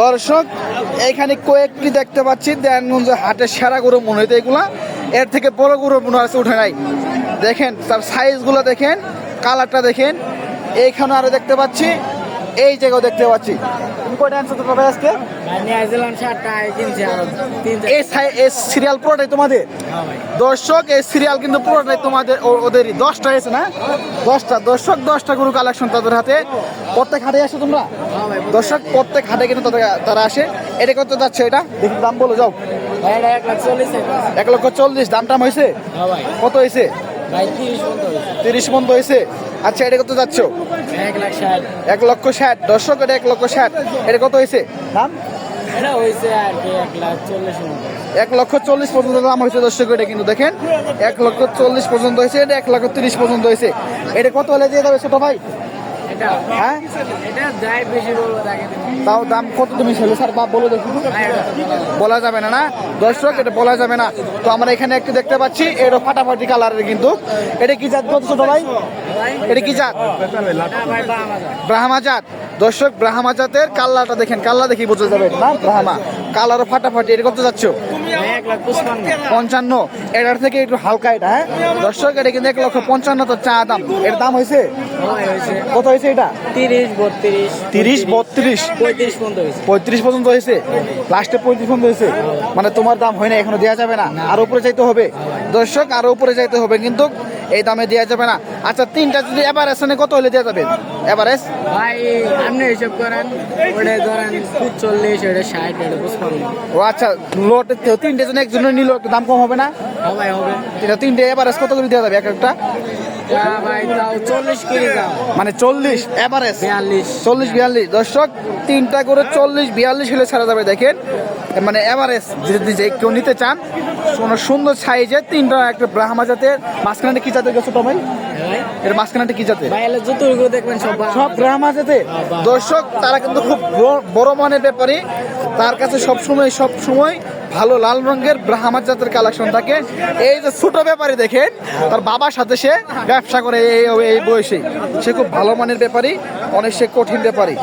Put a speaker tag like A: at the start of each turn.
A: দর্শক এখানে কয়েকটি দেখতে পাচ্ছি দেয়ানগঞ্জ হাটের সেরা গরু মনে হইতে এগুলা, এর থেকে বড় গরু মনে হচ্ছে উঠে নাই। দেখেন তার সাইজগুলো দেখেন, কালারটা দেখেন। এইখানে আরো দেখতে পাচ্ছি, এই জায়গাও দেখতে পাচ্ছি। তুমি কয়টা আনছো তো ভাই আজকে? এই সিরিয়াল পুরোটাই তোমাদের? দর্শক এই সিরিয়াল কিন্তু পুরোটাই তোমাদের, ওদেরই। 10টা এসে না? 10টা দর্শক, 10টা গরু কালেকশন তাদের হাতে। প্রত্যেক হাটে আসো তোমরা? দর্শক প্রত্যেক হাটে কিন্তু তারা আসে। এটা কত যাচ্ছে? এটা দেখি দাম বলো যাও। 1,40,000 দাম টাম হয়েছে? কত হয়েছে? 30 পর্যন্ত হয়েছে। আচ্ছা এটা কত যাচ্ছ? 1,60,000। দর্শক এটা 1,60,000। এটা কত হয়েছে দাম? 1,40,000 পর্যন্ত দাম হয়েছে দর্শক। এটা কিন্তু দেখেন 1,40,000 পর্যন্ত হয়েছে, এটা 1,30,000 পর্যন্ত হয়েছে। এটা কত হলে দিয়ে যাবে ছোট ভাই? হ্যাঁ তাও দাম কত তুমি ছেলে স্যার বাপ বলো দেখি? বলা যাবে না, না দর্শক, এটা বলা যাবে না। তো আমরা এখানে একটু দেখতে পাচ্ছি, এটা ফাটাফাটি কালারের কিন্তু। এটা কি জাত কত ছোট ভাই? এটা কি জাত? ব্রাহ্মা জাত। দর্শক ব্রাহ্মা জাতের কাল্লাটা দেখেন, কাল্লা দেখি বোঝা যাবে না ব্রাহ্মা কালারও ফাটাফাটি। এটা কত যাচ্ছ? 1,55,000। এটার থেকে একটু হালকা এটা। হ্যাঁ দর্শক এটা কিন্তু 1,55,000 তো চা দাম। এর দাম হয়েছে কত হয়েছে? এটা 30, 32, 35 পর্যন্ত হয়েছে। লাস্টে 35 পর্যন্ত হয়েছে। মানে তোমার দাম হয় না, এখনো দেওয়া যাবে না, আরো উপরে যাইতে হবে দর্শক, আরো উপরে যাইতে হবে, কিন্তু এই দামে দেওয়া যাবে না। আচ্ছা তিনটা যদি এভারেজ কত হলে দেওয়া যাবে? এভারেজ
B: ভাই আপনি হিসাব করেন, ওটা ধরেন 40, ওটা 60, ওটা 55।
A: ও আচ্ছা, লোটে তিনটে জন একজনের নিল, একটু দাম কম হবে না?
B: হবে হবে।
A: তিনটে এভারেজ কত করে দেওয়া যাবে এক একটা?
B: ভাই তাও 40 কেজি দাম,
A: মানে 40 এভারেজ
B: 42।
A: 40-42 দর্শক, তিনটা করে 40-42 হলে ছাড়া যাবে। দেখেন মানে এভারেজ যদি যে কেউ নিতে চান, কোনো সুন্দর সাইজের তিনটা একটা ব্রাহ্মা জাতের। মাঝখানে কি জাতের গেছো ভাই? এর মাঝখানে কি জাতের?
B: ভাই এলে যতটুকু দেখবেন
A: সব ব্রাহ্মা জাতের। দর্শক তারা কিন্তু খুব বড় মানের ব্যাপারী, তার কাছে সব সময় ভালো লাল রঙের ব্রাহ্মা জাতের কালেকশন থাকে। এই যে ছোট ব্যাপারী দেখেন, তার বাবার সাথে সে ব্যবসা করে এই বয়সে, সে খুব ভালো মানের ব্যাপারী, অনেক সে কঠিন ব্যাপারী।